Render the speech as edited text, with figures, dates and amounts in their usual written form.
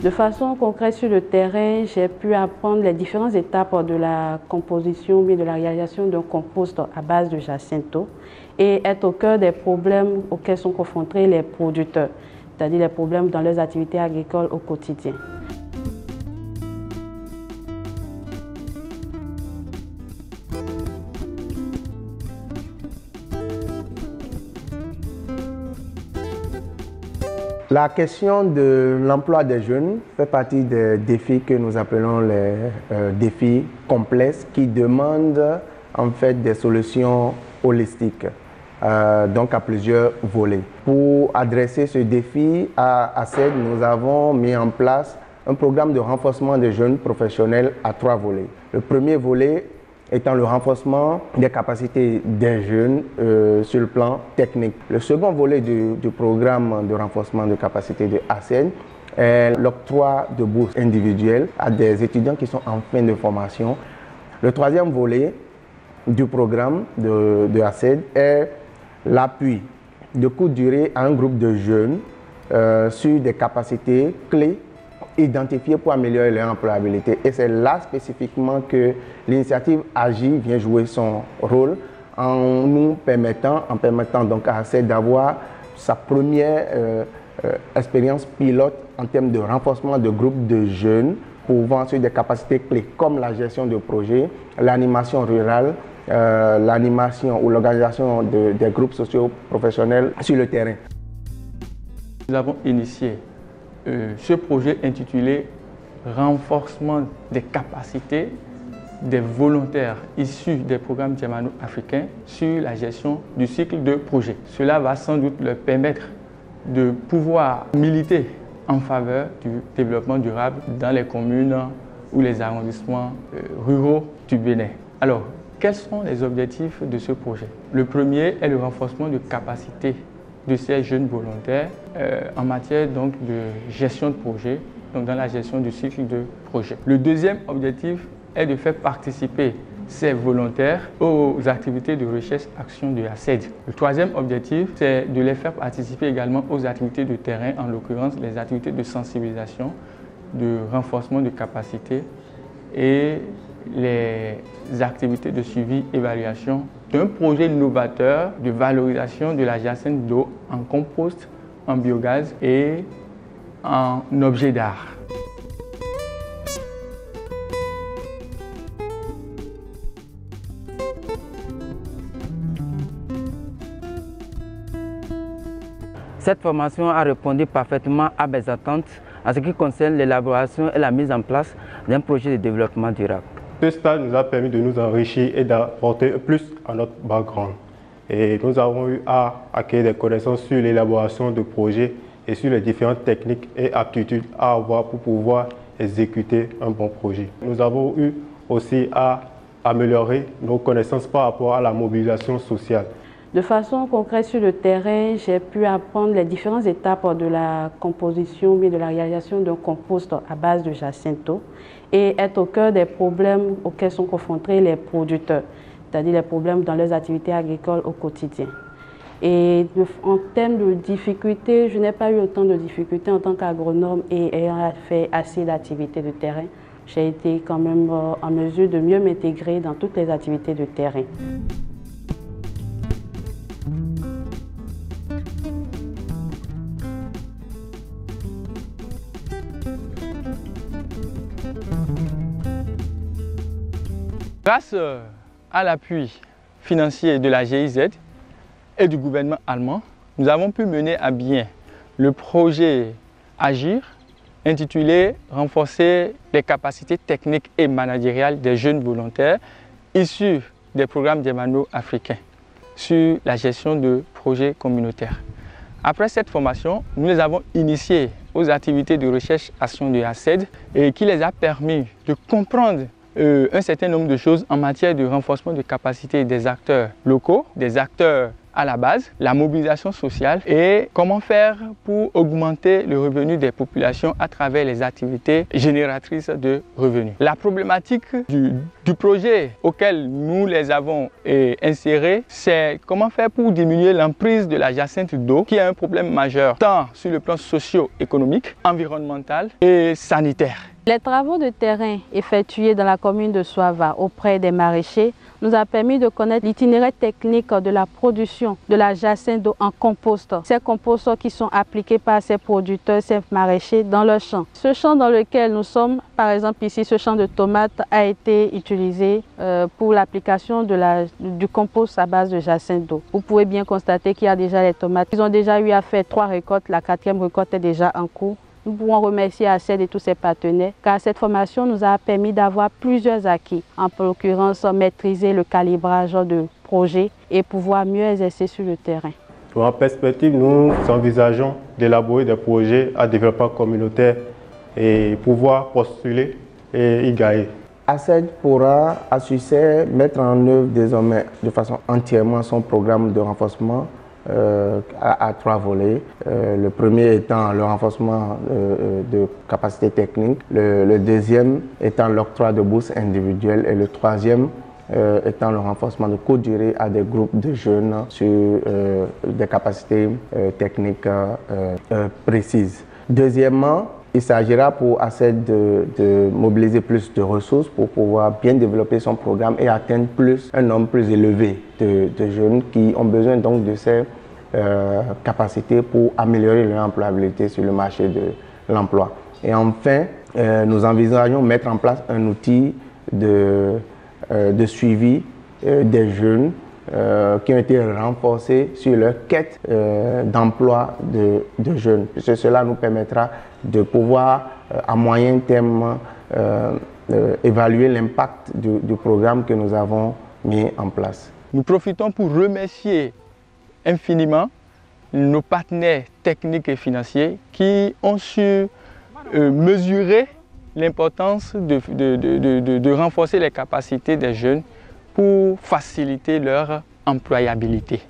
De façon concrète sur le terrain, j'ai pu apprendre les différentes étapes de la composition et de la réalisation d'un compost à base de jacinto et être au cœur des problèmes auxquels sont confrontés les producteurs, c'est-à-dire les problèmes dans leurs activités agricoles au quotidien. La question de l'emploi des jeunes fait partie des défis que nous appelons les défis complexes qui demandent en fait des solutions holistiques, donc à plusieurs volets. Pour adresser ce défi à ACED, nous avons mis en place un programme de renforcement des jeunes professionnels à 3 volets. Le premier volet étant le renforcement des capacités des jeunes sur le plan technique. Le second volet du programme de renforcement de capacités de ACED est l'octroi de bourses individuelles à des étudiants qui sont en fin de formation. Le troisième volet du programme de ACED est l'appui de courte durée à un groupe de jeunes sur des capacités clés identifiées pour améliorer leur employabilité. Et c'est là spécifiquement que l'initiative AGI vient jouer son rôle en nous permettant donc à ACED d'avoir sa première expérience pilote en termes de renforcement de groupes de jeunes pouvant sur des capacités clés comme la gestion de projets, l'animation rurale, l'animation ou l'organisation des groupes socio-professionnels sur le terrain. Nous avons initié ce projet intitulé « Renforcement des capacités des volontaires issus des programmes germano-africains sur la gestion du cycle de projet ». Cela va sans doute leur permettre de pouvoir militer en faveur du développement durable dans les communes ou les arrondissements ruraux du Bénin. Alors, quels sont les objectifs de ce projet? Le premier est le renforcement de capacités de ces jeunes volontaires en matière donc, de gestion de projet, donc dans la gestion du cycle de projet. Le deuxième objectif est de faire participer ces volontaires aux activités de recherche-action de ACED. Le troisième objectif, c'est de les faire participer également aux activités de terrain, en l'occurrence les activités de sensibilisation, de renforcement de capacités et les activités de suivi-évaluation d'un projet novateur de valorisation de la jacinthe d'eau en compost, en biogaz et en objet d'art. Cette formation a répondu parfaitement à mes attentes en ce qui concerne l'élaboration et la mise en place d'un projet de développement durable. Ce stage nous a permis de nous enrichir et d'apporter plus à notre background. Et nous avons eu à acquérir des connaissances sur l'élaboration de projets et sur les différentes techniques et aptitudes à avoir pour pouvoir exécuter un bon projet. Nous avons eu aussi à améliorer nos connaissances par rapport à la mobilisation sociale. De façon concrète sur le terrain, j'ai pu apprendre les différentes étapes de la composition et de la réalisation d'un compost à base de jacinto et être au cœur des problèmes auxquels sont confrontés les producteurs, c'est-à-dire les problèmes dans leurs activités agricoles au quotidien. Et en termes de difficultés, je n'ai pas eu autant de difficultés en tant qu'agronome et ayant fait assez d'activités de terrain. J'ai été quand même en mesure de mieux m'intégrer dans toutes les activités de terrain. Grâce à l'appui financier de la GIZ et du gouvernement allemand, nous avons pu mener à bien le projet Agir, intitulé « Renforcer les capacités techniques et managériales des jeunes volontaires issus des programmes germano-africains sur la gestion de projets communautaires ». Après cette formation, nous les avons initiés aux activités de recherche-action de ACED et qui les a permis de comprendre un certain nombre de choses en matière de renforcement de capacités des acteurs locaux, des acteurs à la base, la mobilisation sociale et comment faire pour augmenter le revenu des populations à travers les activités génératrices de revenus. La problématique du projet auquel nous les avons insérés, c'est comment faire pour diminuer l'emprise de la jacinthe d'eau, qui est un problème majeur tant sur le plan socio-économique, environnemental et sanitaire. Les travaux de terrain effectués dans la commune de Soava auprès des maraîchers nous a permis de connaître l'itinéraire technique de la production de la jacinthe d'eau en compost. Ces composts qui sont appliqués par ces producteurs, ces maraîchers dans leur champ. Ce champ dans lequel nous sommes, par exemple ici, ce champ de tomates a été utilisé pour l'application du compost à base de jacinthe d'eau. Vous pouvez bien constater qu'il y a déjà les tomates. Ils ont déjà eu à faire 3 récoltes, la 4e récolte est déjà en cours. Nous pouvons remercier ACED et tous ses partenaires car cette formation nous a permis d'avoir plusieurs acquis, en l'occurrence maîtriser le calibrage de projet et pouvoir mieux exercer sur le terrain. En perspective, nous envisageons d'élaborer des projets à développement communautaire et pouvoir postuler et y gagner. ACED pourra à succès mettre en œuvre désormais de façon entièrement son programme de renforcement à 3 volets. Le premier étant le renforcement de capacités techniques, le deuxième étant l'octroi de bourses individuelles et le troisième étant le renforcement de courte durée à des groupes de jeunes sur des capacités techniques précises. Deuxièmement, il s'agira pour ACED de mobiliser plus de ressources pour pouvoir bien développer son programme et atteindre un nombre plus élevé de jeunes qui ont besoin donc de ces capacités pour améliorer leur employabilité sur le marché de l'emploi. Et enfin, nous envisageons mettre en place un outil de suivi des jeunes qui ont été renforcés sur leur quête d'emploi de jeunes. Cela nous permettra de pouvoir, à moyen terme, évaluer l'impact du programme que nous avons mis en place. Nous profitons pour remercier infiniment nos partenaires techniques et financiers qui ont su mesurer l'importance de renforcer les capacités des jeunes pour faciliter leur employabilité.